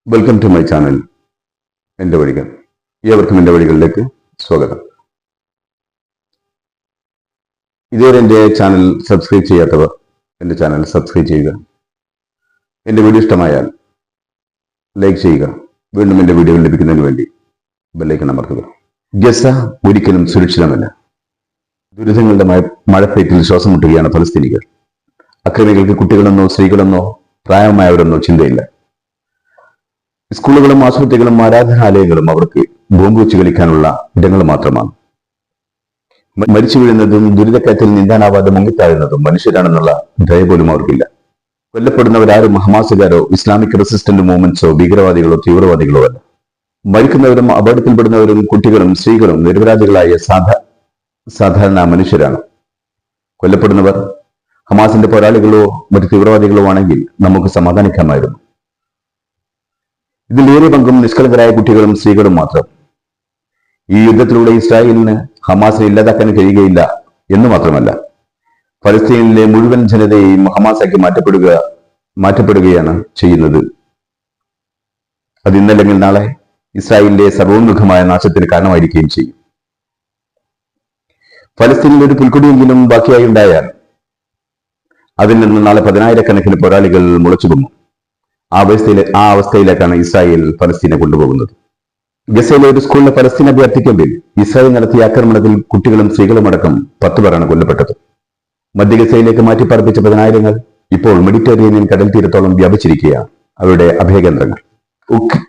Welcome to my channel എൻ്റെ വഴികൾ. ഏവർക്കും എൻ്റെ വഴികളിലേക്ക് സ്വാഗതം. ഇതുവരെ എൻ്റെ ചാനൽ സബ്സ്ക്രൈബ് ചെയ്യാത്തവർ എൻ്റെ ചാനൽ സബ്സ്ക്രൈബ് ചെയ്യുക. എൻ്റെ വീഡിയോ ഇഷ്ടമായാൽ ലൈക്ക് ചെയ്യുക. വീണ്ടും എൻ്റെ വീഡിയോകൾ ലഭിക്കുന്നതിന് വേണ്ടി ബെല്ലൈക്കൺ അമർത്തുക. ഗസ ഒരിക്കലും സുരക്ഷിതമല്ല. ദുരിതങ്ങളുടെ മഴപ്പെയ്ത്തിൽ ശ്വാസം മുട്ടുകയാണ് ഫലസ്തീനികൾ. അക്രമികൾക്ക് കുട്ടികളെന്നോ സ്ത്രീകളെന്നോ പ്രായമായവരെന്നോ ചിന്തയില്ല. സ്കൂളുകളും ആശുപത്രികളും ആരാധനാലയങ്ങളും അവർക്ക് ബോംബ് വെച്ച് കളിക്കാനുള്ള ഇടങ്ങൾ മാത്രമാണ്. മരിച്ചു വീഴുന്നതും ദുരിതക്കയത്തിൽ നീന്താനാവാതെ മുങ്ങിത്താഴുന്നതും മനുഷ്യരാണെന്നുള്ള ദയ പോലും അവർക്കില്ല. കൊല്ലപ്പെടുന്നവരാരും ഹമാസുകാരോ ഇസ്ലാമിക് റെസിസ്റ്റന്റ് മൂവ്മെന്റ്സോ ഭീകരവാദികളോ തീവ്രവാദികളോ അല്ല. മരിക്കുന്നവരും അപകടത്തിൽപ്പെടുന്നവരും കുട്ടികളും സ്ത്രീകളും നിരപരാധികളായ സാധാരണ മനുഷ്യരാണ്. കൊല്ലപ്പെടുന്നവർ ഹമാസിന്റെ പോരാളികളോ മറ്റു തീവ്രവാദികളോ ആണെങ്കിൽ നമുക്ക് സമാധാനിക്കാമായിരുന്നു. ഇതിലേറെ പങ്കും നിഷ്കളങ്കരായ കുട്ടികളും സ്ത്രീകളും മാത്രം. ഈ യുദ്ധത്തിലൂടെ ഇസ്രായേലിന് ഹമാസിനെ ഇല്ലാതാക്കാൻ കഴിയുകയില്ല എന്ന് മാത്രമല്ല, ഫലസ്തീനിലെ മുഴുവൻ ജനതയെയും ഹമാസാക്കി മാറ്റപ്പെടുകയാണ് ചെയ്യുന്നത്. അത് ഇന്നല്ലെങ്കിൽ നാളെ ഇസ്രായേലിന്റെ സർവോന്മുഖമായ നാശത്തിന് കാരണമായിരിക്കുകയും ചെയ്യും. ഫലസ്തീനിൽ ഒരു പുൽക്കൊടിയെങ്കിലും ബാക്കിയായി ഉണ്ടായാൽ അതിൽ നിന്ന് നാളെ 10,000-കണക്കിന് പോരാളികൾ മുളച്ചുപൊങ്ങും. ആ അവസ്ഥയിലേക്കാണ് ഇസ്രായേൽ ഫലസ്തീനെ കൊണ്ടുപോകുന്നത്. ഗസയിലെ ഒരു സ്കൂളിലെ ഫലസ്തീൻ അഭയാർത്ഥി ക്യാമ്പിൽ ഇസ്രായേൽ നടത്തിയ ആക്രമണത്തിൽ കുട്ടികളും സ്ത്രീകളും അടക്കം 10 പേരാണ് കൊല്ലപ്പെട്ടത്. മധ്യ ഗസയിലേക്ക് മാറ്റിപ്പാർപ്പിച്ച 10,000 ഇപ്പോൾ മെഡിറ്ററേനിയൻ കടൽ തീരത്തോളം വ്യാപിച്ചിരിക്കുകയാണ് അവരുടെ അഭയകേന്ദ്രങ്ങൾ.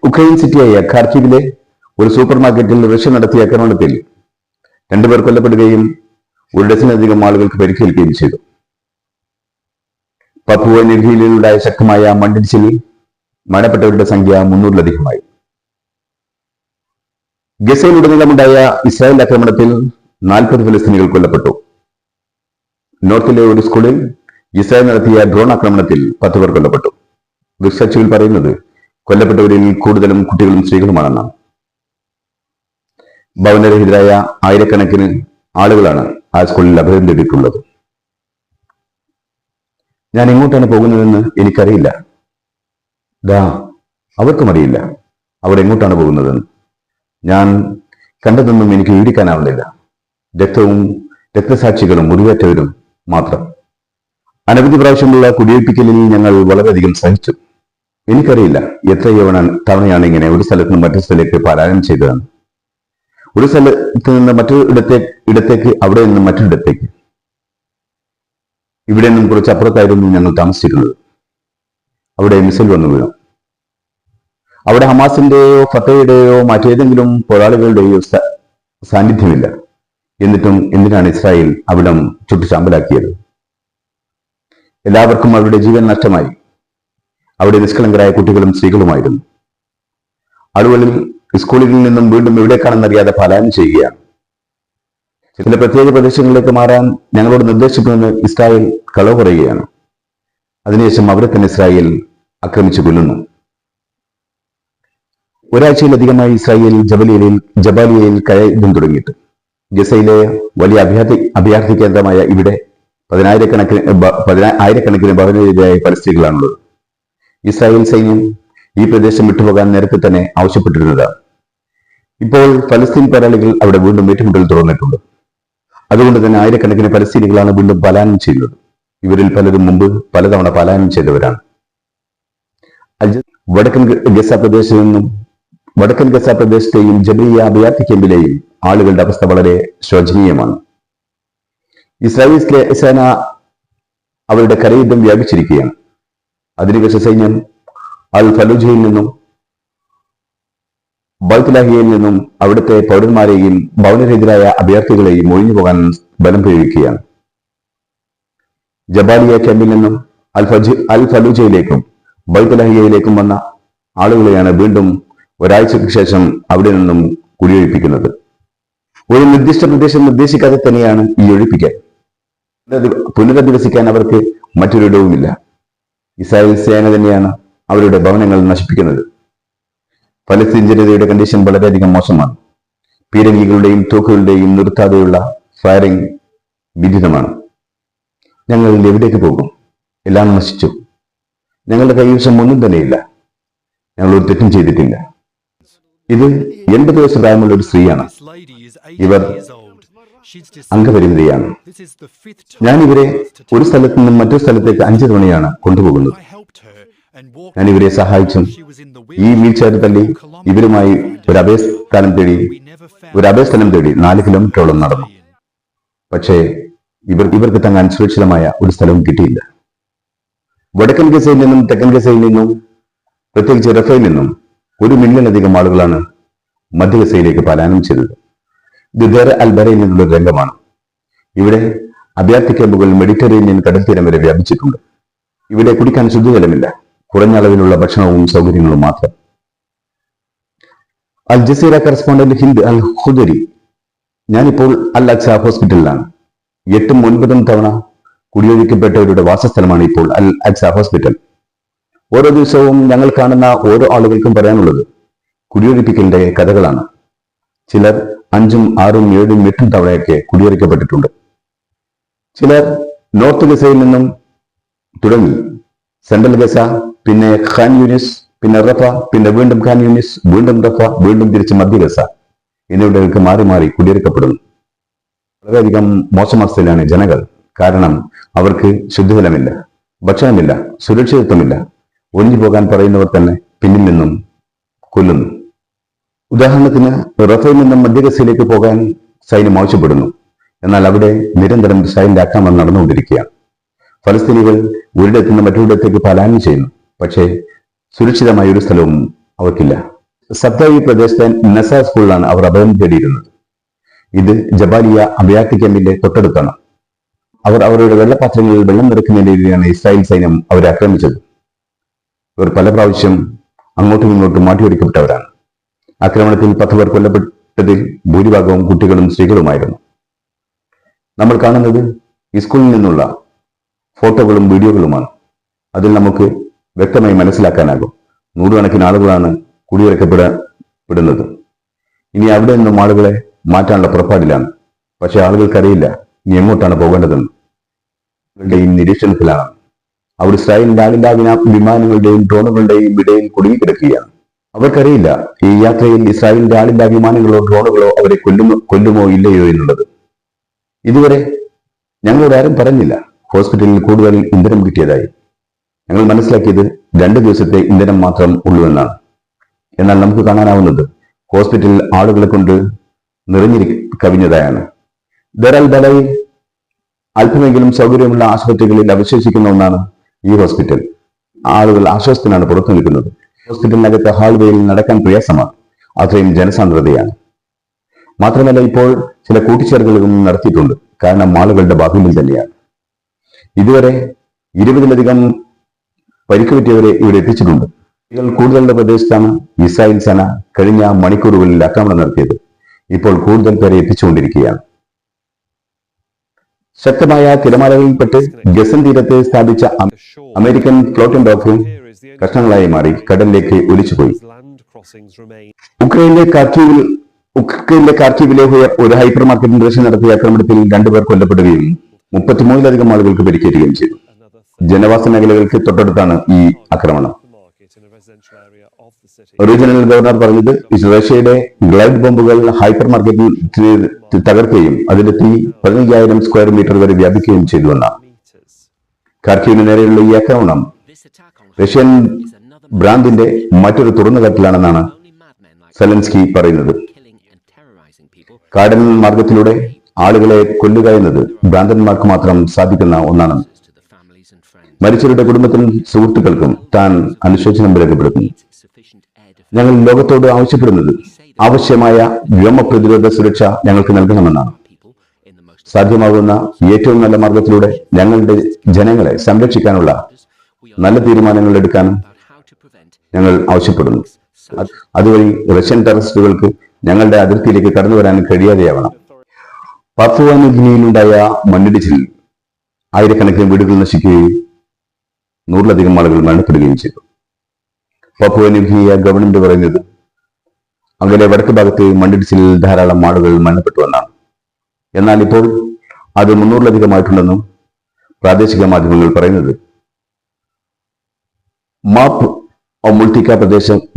ഉക്രൈൻ സിറ്റിയായ ഖാർക്കിവിലെ ഒരു സൂപ്പർ മാർക്കറ്റിൽ റഷ്യ നടത്തിയ ആക്രമണത്തിൽ 2 പേർ കൊല്ലപ്പെടുകയും 1 ഡസനിലധികം ആളുകൾക്ക് പരിക്കേൽക്കുകയും ചെയ്തു. പപ്പുവ ന്യൂഗിനിയയിലുണ്ടായ ശക്തമായ മണ്ണിടിച്ചിലിൽ മരണപ്പെട്ടവരുടെ സംഖ്യ 300-ലധികമായി. ഗസയിലുടനീളമുണ്ടായ ഇസ്രായേൽ ആക്രമണത്തിൽ 40 ഫലസ്തീനികൾ കൊല്ലപ്പെട്ടു. നോർത്തിലെ ഒരു സ്കൂളിൽ ഇസ്രായേൽ നടത്തിയ ഡ്രോൺ ആക്രമണത്തിൽ 10 പേർ കൊല്ലപ്പെട്ടു. ദൃക്സാക്ഷികൾ പറയുന്നത് കൊല്ലപ്പെട്ടവരിൽ കൂടുതലും കുട്ടികളും സ്ത്രീകളുമാണെന്നാണ്. ഭവനരഹിതരായ ആയിരക്കണക്കിന് ആളുകളാണ് ആ സ്കൂളിൽ അഭയം തേടിയിട്ടുള്ളത്. ഞാൻ എങ്ങോട്ടാണ് പോകുന്നതെന്ന് എനിക്കറിയില്ല. അവർക്കും അറിയില്ല അവർ എങ്ങോട്ടാണ് പോകുന്നതെന്ന്. ഞാൻ കണ്ടതൊന്നും എനിക്ക് വിവരിക്കാനാവുന്നില്ല. രക്തവും രക്തസാക്ഷികളും മുറിവേറ്റവരും മാത്രം. അനവധി പ്രാവശ്യമുള്ള കുടിയൊഴിപ്പിക്കലിൽ ഞങ്ങൾ വളരെയധികം സഹിച്ചു. എനിക്കറിയില്ല എത്ര തവണയാണ് ഇങ്ങനെ ഒരു സ്ഥലത്ത് നിന്ന് മറ്റൊരു സ്ഥലത്തേക്ക് പലായനം ചെയ്തതാണ്. ഒരു സ്ഥലത്ത് നിന്ന് മറ്റൊരു ഇടത്തേക്ക്, അവിടെ നിന്ന് മറ്റൊരിടത്തേക്ക്. ഇവിടെ നിന്നും കുറച്ച് അപ്പുറത്തായിരുന്നു ഞങ്ങൾ താമസിച്ചിരുന്നത്. അവിടെ മിസൈൽ വന്നു വീണു. അവിടെ ഹമാസിന്റെയോ ഫത്തയുടെയോ മറ്റേതെങ്കിലും പോരാളികളുടെയോ സാന്നിധ്യമില്ല. എന്നിട്ടും എന്തിനാണ് ഇസ്രായേൽ അവിടം ചുട്ടുചാമ്പലാക്കിയത്? എല്ലാവർക്കും അവരുടെ ജീവൻ നഷ്ടമായി. അവിടെ നിഷ്കളങ്കരായ കുട്ടികളും സ്ത്രീകളുമായിരുന്നു. ആളുകളിൽ സ്കൂളിൽ നിന്നും വീണ്ടും എവിടേക്കാണെന്നറിയാതെ പലായനം ചെയ്യുകയാണ്. ചില പ്രത്യേക പ്രദേശങ്ങളിലേക്ക് മാറാൻ ഞങ്ങളോട് നിർദ്ദേശിക്കുമെന്ന് ഇസ്രായേൽ കളവ് പറയുകയാണ്. അതിനുശേഷം അവരെ തന്നെ ഇസ്രായേൽ ആക്രമിച്ചു കൊല്ലുന്നു. ഒരാഴ്ചയിലധികമായി ഇസ്രായേൽ ജബാലിയയിൽ കയറ്റം തുടങ്ങിയിട്ട്. ഗസയിലെ വലിയ അഭയാർത്ഥി കേന്ദ്രമായ ഇവിടെ 10,000-കണക്കിന് ഭവനരഹിതരായ ഫലസ്തീനികളാണുള്ളത്. ഇസ്രായേൽ സൈന്യം ഈ പ്രദേശം വിട്ടുപോകാൻ നേരത്തെ തന്നെ ആവശ്യപ്പെട്ടിരുന്നതാണ്. ഇപ്പോൾ ഫലസ്തീൻ പോരാളികൾ അവിടെ വീണ്ടും ഏറ്റുമുട്ടൽ തുറന്നിട്ടുണ്ട്. അതുകൊണ്ട് തന്നെ ആയിരക്കണക്കിന് ഫലസ്തീനികളാണ് വീണ്ടും പലായനം ചെയ്യുന്നത്. ഇവരിൽ പലരും മുമ്പ് പലതവണ പലായനം ചെയ്തവരാണ്. വടക്കൻ ഗസ പ്രദേശത്തെയും ജബലിയ അഭയാർത്ഥി ക്യാമ്പിലെയും ആളുകളുടെ അവസ്ഥ വളരെ ശോചനീയമാണ്. ഇസ്രായേൽ സേന അവരുടെ കരയുദ്ധം വ്യാപിച്ചിരിക്കുകയാണ്. അധിനിവേശ സൈന്യം അൽ ഫലൂജയിൽ നിന്നും ബൈത്ത്ലാഹിയയിൽ നിന്നും അവിടുത്തെ പൗരന്മാരെയും ഭവനരഹിതരായ അഭയാർത്ഥികളെയും ഒഴിഞ്ഞു പോകാൻ ബലം പ്രയോഗിക്കുകയാണ്. ജബാലിയ ക്യാമ്പിൽ നിന്നും അൽ ഫലൂജയിലേക്കും ബൈത്ത്ലാഹിയയിലേക്കും വന്ന ആളുകളെയാണ് വീണ്ടും ഒരാഴ്ചയ്ക്ക് ശേഷം അവിടെ നിന്നും കുടിയൊഴിപ്പിക്കുന്നത്. ഒരു നിർദ്ദിഷ്ട പ്രദേശം നിർദ്ദേശിക്കാതെ തന്നെയാണ് ഈ ഒഴിപ്പിക്കൽ. പുനരധിവസിക്കാൻ അവർക്ക് മറ്റൊരിടവുമില്ല. ഇസ്രായേൽ സേന തന്നെയാണ് അവരുടെ ഭവനങ്ങൾ നശിപ്പിക്കുന്നത്. ഫലസ്തീൻ ജനതയുടെ കണ്ടീഷൻ വളരെയധികം മോശമാണ്. പീരങ്കികളുടെയും തോക്കുകളുടെയും നിർത്താതെയുള്ള ഫയറിംഗ് വിദിതമാണ്. ഞങ്ങൾ എവിടേക്ക് പോകും? എല്ലാം നശിച്ചു. ഞങ്ങളുടെ കൈവശം ഒന്നും തന്നെയില്ല. ഞങ്ങൾ ഒരു തെറ്റും ചെയ്തിട്ടില്ല. ഇത് 80 വയസ്സ് പ്രായമുള്ള ഒരു സ്ത്രീയാണ്. ഇവർ അംഗപരിമിതിയാണ്. ഞാൻ ഇവരെ ഒരു സ്ഥലത്ത് നിന്നും മറ്റൊരു സ്ഥലത്തേക്ക് 5 തവണയാണ് കൊണ്ടുപോകുന്നത്. ഞാൻ ഇവരെ സഹായിച്ചും ഈ വീൽ ചെയർ തള്ളി ഇവരുമായി ഒരു അഭയസ്ഥലം തേടി 4 കിലോമീറ്ററോളം നടന്നു. പക്ഷേ ഇവർക്ക് തങ്ങാൻ സുരക്ഷിതമായ ഒരു സ്ഥലവും കിട്ടിയില്ല. വടക്കൻ ഗസയിൽ നിന്നും തെക്കൻ ഗസയിൽ നിന്നും പ്രത്യേകിച്ച് റഫയിൽ നിന്നും 1 മില്യണിലധികം ആളുകളാണ് മധ്യ ഗസയിലേക്ക് പലായനം ചെയ്തത്. ഇത് ദർ അൽ ബലയിൽ നിന്നുള്ള രംഗമാണ്. ഇവിടെ അഭയാർത്ഥി ക്യാമ്പുകൾ മെഡിറ്ററേനിയൻ കടൽ തീരം വരെ വ്യാപിച്ചിട്ടുണ്ട്. ഇവിടെ കുടിക്കാൻ ശുദ്ധജലമില്ല. കുറഞ്ഞ അളവിലുള്ള ഭക്ഷണവും സൗകര്യങ്ങളും മാത്രം. അൽ ജസീറ കറസ്പോണ്ടന്റ് ഹിന്ദ് അൽ ഖുദരി, ഞാനിപ്പോൾ അൽ അക്സ ഹോസ്പിറ്റലിലാണ്. 8ഉം 9ഉം തവണ കുടിയൊഴിക്കപ്പെട്ടവരുടെ വാസസ്ഥലമാണ് ഇപ്പോൾ അൽ അക്സ ഹോസ്പിറ്റൽ. ഓരോ ദിവസവും ഞങ്ങൾ കാണുന്ന ഓരോ ആളുകൾക്കും പറയാനുള്ളത് കുടിയൊഴിപ്പിക്കലിന്റെ കഥകളാണ്. ചിലർ 5ഉം 6ഉം 7ഉം 8ഉം തവണയൊക്കെ കുടിയൊഴിക്കപ്പെട്ടിട്ടുണ്ട്. ചിലർ നോർത്ത് ഗസയിൽ നിന്നും തുടങ്ങി സെൻട്രൽ ഗസ, പിന്നെ ഖാൻ യൂനിസ്, പിന്നെ റഫ, പിന്നെ വീണ്ടും ഖാൻ യൂനിസ്, വീണ്ടും റഫ, വീണ്ടും തിരിച്ച് മധ്യ ഗസ എന്നിവിടങ്ങൾക്ക് മാറി മാറി കുടിയൊഴിക്കപ്പെടുന്നു. വളരെയധികം മോശം അവസ്ഥയിലാണ് ജനങ്ങൾ. കാരണം അവർക്ക് ശുദ്ധജലമില്ല, ഭക്ഷണമില്ല, സുരക്ഷിതത്വമില്ല. ഒഴിഞ്ഞു പോകാൻ പറയുന്നവർ തന്നെ പിന്നിൽ നിന്നും കൊല്ലുന്നു. ഉദാഹരണത്തിന് റഫയിൽ നിന്നും മധ്യ ഗസയിലേക്ക് പോകാൻ സൈന്യം ആവശ്യപ്പെടുന്നു. എന്നാൽ അവിടെ നിരന്തരം ഇസ്രായേലിന്റെ ആക്രമണം നടന്നുകൊണ്ടിരിക്കുകയാണ്. ഫലസ്തീനികൾ ഒരിടത്തു നിന്ന് മറ്റൊരിടത്തേക്ക് പലായനം ചെയ്യുന്നു. പക്ഷേ സുരക്ഷിതമായ ഒരു സ്ഥലവും അവർക്കില്ല. സബ്തായി പ്രദേശത്തെ നസ സ്കൂളിലാണ് അവർ അഭയം തേടിയിരുന്നത്. ഇത് ജബാലിയ അഭയാർത്ഥി ക്യാമ്പിന്റെ തൊട്ടടുത്താണ്. അവർ അവരുടെ വെള്ളപാത്രങ്ങളിൽ വെള്ളം നിറയ്ക്കുന്നതിനിടെയാണ് ഇസ്രായേൽ സൈന്യം അവരെ ആക്രമിച്ചത്. ഇവർ പല പ്രാവശ്യം അങ്ങോട്ടും ഇങ്ങോട്ടും മാറ്റിയൊടിക്കപ്പെട്ടവരാണ്. ആക്രമണത്തിൽ 10 പേർ കൊല്ലപ്പെട്ടതിൽ ഭൂരിഭാഗവും കുട്ടികളും സ്ത്രീകളുമായിരുന്നു. നമ്മൾ കാണുന്നത് ഈ സ്കൂളിൽ നിന്നുള്ള ഫോട്ടോകളും വീഡിയോകളുമാണ്. അതിൽ നമുക്ക് വ്യക്തമായി മനസ്സിലാക്കാനാകും നൂറുകണക്കിന് ആളുകളാണ് കുടിയിറക്കപ്പെടുന്നത്. ഇനി അവിടെ നിന്നും ആളുകളെ മാറ്റാനുള്ള പുറപ്പാടിലാണ്. പക്ഷെ ആളുകൾക്കറിയില്ല ഇനി എങ്ങോട്ടാണ് പോകേണ്ടതെന്ന്. നിരീക്ഷണത്തിലാണ്. അവർ ഇസ്രായേലിന്റെ ആളില്ലാ വിമാനങ്ങളുടെയും ഡ്രോണുകളുടെയും ഇടയിൽ കുടുങ്ങിക്കിടക്കുകയാണ്. അവർക്കറിയില്ല ഈ യാത്രയിൽ ഇസ്രായേലിന്റെ ആളില്ലാ വിമാനങ്ങളോ ഡ്രോണുകളോ അവരെ കൊല്ലുമോ ഇല്ലയോ എന്നുള്ളത്. ഇതുവരെ ഞങ്ങളോട് ആരും പറഞ്ഞില്ല ഹോസ്പിറ്റലിൽ കൂടുതൽ ഇന്ധനം കിട്ടിയതായി. ഞങ്ങൾ മനസ്സിലാക്കിയത് 2 ദിവസത്തെ ഇന്ധനം മാത്രം ഉള്ളൂ. എന്നാൽ നമുക്ക് കാണാനാവുന്നത് ഹോസ്പിറ്റലിൽ ആളുകളെ കൊണ്ട് കവിഞ്ഞതായാണ്. ദർ അൽ ബലയിൽ അല്പമെങ്കിലും സൗകര്യമുള്ള ആശുപത്രികളിൽ അവശേഷിക്കുന്ന ഒന്നാണ് ഈ ഹോസ്പിറ്റൽ. ആളുകൾ ആശ്വാസത്തിനാണ് പുറത്തു നിൽക്കുന്നത്. ഹോസ്പിറ്റലിനകത്ത് ഹാൾവേയിൽ നടക്കാൻ പ്രയാസമാണ്. അത്രയും ജനസാന്ദ്രതയാണ്. മാത്രമല്ല ഇപ്പോൾ ചില കൂട്ടിച്ചേർക്കലുകളും നടത്തിയിട്ടുണ്ട്. കാരണം ആളുകളുടെ ബാഹുല്യം തന്നെയാണ്. ഇതുവരെ 20ലധികം പരിക്കുപറ്റിയവരെ ഇവിടെ എത്തിച്ചിട്ടുണ്ട്. കൂടുതലുള്ള പ്രദേശത്താണ് ഇസ്രായേൽ സേന കഴിഞ്ഞ മണിക്കൂറുകളിൽ ആക്രമണം നടത്തിയത്. ഇപ്പോൾ കൂടുതൽ പേരെ എത്തിച്ചുകൊണ്ടിരിക്കുകയാണ്. ശക്തമായ തിരമാലകളിൽപ്പെട്ട് ഗസൻ തീരത്ത് സ്ഥാപിച്ച അമേരിക്കൻ ഫ്ലോട്ടിംഗ് ഡോക്ക് കഷ്ണങ്ങളായി മാറി കടലിലേക്ക് ഒലിച്ചുപോയി. ഉക്രൈനിലെ കാർക്കീവിലെ ഒരു ഹൈപ്പർ മാർക്കറ്റിൽ റഷ്യ നടത്തിയ ആക്രമണത്തിൽ 2 പേർ കൊല്ലപ്പെടുകയും 33ലധികം ആളുകൾക്ക് പരിക്കേറ്റുകയും ചെയ്തു. ജനവാസ മേഖലകൾക്ക് തൊട്ടടുത്താണ് ഈ ആക്രമണം. റീജിയണൽ ഗവർണർ പറഞ്ഞത് റഷ്യയുടെ ഗ്ലൈഡ് ബോംബുകൾ ഹൈപ്പർ മാർക്കറ്റിൽ തകർക്കുകയും അതിന്റെ തീ 15,000 സ്ക്വയർ മീറ്റർ വരെ വ്യാപിക്കുകയും ചെയ്തുവെന്നാണ്. ഖാർക്കീവിന് നേരെയുള്ള ഈ ആക്രമണം റഷ്യൻ ഭ്രാന്തിന്റെ മറ്റൊരു തുറന്നുകാട്ടിലാണെന്നാണ് സെലൻസ്കി പറയുന്നത്. കാടൻ മാർഗത്തിലൂടെ ആളുകളെ കൊല്ലുക എന്നത് ഭ്രാന്തന്മാർക്ക് മാത്രം സാധിക്കുന്ന ഒന്നാണ്. മരിച്ചവരുടെ കുടുംബത്തിനും സുഹൃത്തുക്കൾക്കും താൻ അനുശോചനം രേഖപ്പെടുത്തുന്നു. ഞങ്ങൾ ലോകത്തോട് ആവശ്യപ്പെടുന്നത് ആവശ്യമായ വ്യോമ പ്രതിരോധ സുരക്ഷ ഞങ്ങൾക്ക് നൽകണമെന്നാണ്. സാധ്യമാകുന്ന ഏറ്റവും നല്ല മാർഗത്തിലൂടെ ഞങ്ങളുടെ ജനങ്ങളെ സംരക്ഷിക്കാനുള്ള നല്ല തീരുമാനങ്ങൾ എടുക്കാനും ഞങ്ങൾ ആവശ്യപ്പെടുന്നു. അതുവഴി റഷ്യൻ ടെററിസ്റ്റുകൾക്ക് ഞങ്ങളുടെ അതിർത്തിയിലേക്ക് കടന്നു വരാൻ കഴിയാതെയാവണം. പപ്പുവ ന്യൂഗിനിയിലുണ്ടായ മണ്ണിടിച്ചിൽ ആയിരക്കണക്കിന് വീടുകൾ നശിക്കുകയും 100ലധികം ആളുകൾ മരണപ്പെടുകയും ചെയ്തു. പപ്പുവ ന്യൂഗിനിയ ഗവൺമെന്റ് പറയുന്നത് അങ്ങനെ വടക്ക് ഭാഗത്ത് മണ്ണിടിച്ചിലിൽ ധാരാളം ആളുകൾ മരണപ്പെട്ടുവെന്നാണ്. എന്നാൽ ഇപ്പോൾ അത് 300ലധികമായിട്ടുണ്ടെന്നും പ്രാദേശിക മാധ്യമങ്ങൾ പറയുന്നത്. മാപ്പ് ഒമുൾട്ടിക്ക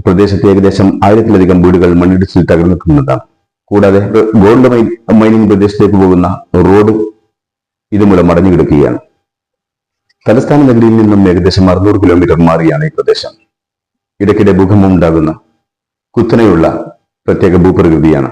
പ്രദേശത്ത് ഏകദേശം 1000-ലധികം വീടുകൾ മണ്ണിടിച്ചിൽ തകർന്നിട്ടുള്ളതാണ്. കൂടാതെ ഗോൾഡ് മൈനിങ് പ്രദേശത്തേക്ക് പോകുന്ന റോഡ് ഇതുമൂലം അടഞ്ഞു കിടക്കുകയാണ്. തലസ്ഥാന നഗരിയിൽ നിന്നും ഏകദേശം 600 കിലോമീറ്റർ മാറിയാണ് ഈ പ്രദേശം. ഇടയ്ക്കിടെ ഭൂകമ്പം ഉണ്ടാകുന്ന കുത്തനെയുള്ള പ്രത്യേക ഭൂപ്രകൃതിയാണ്.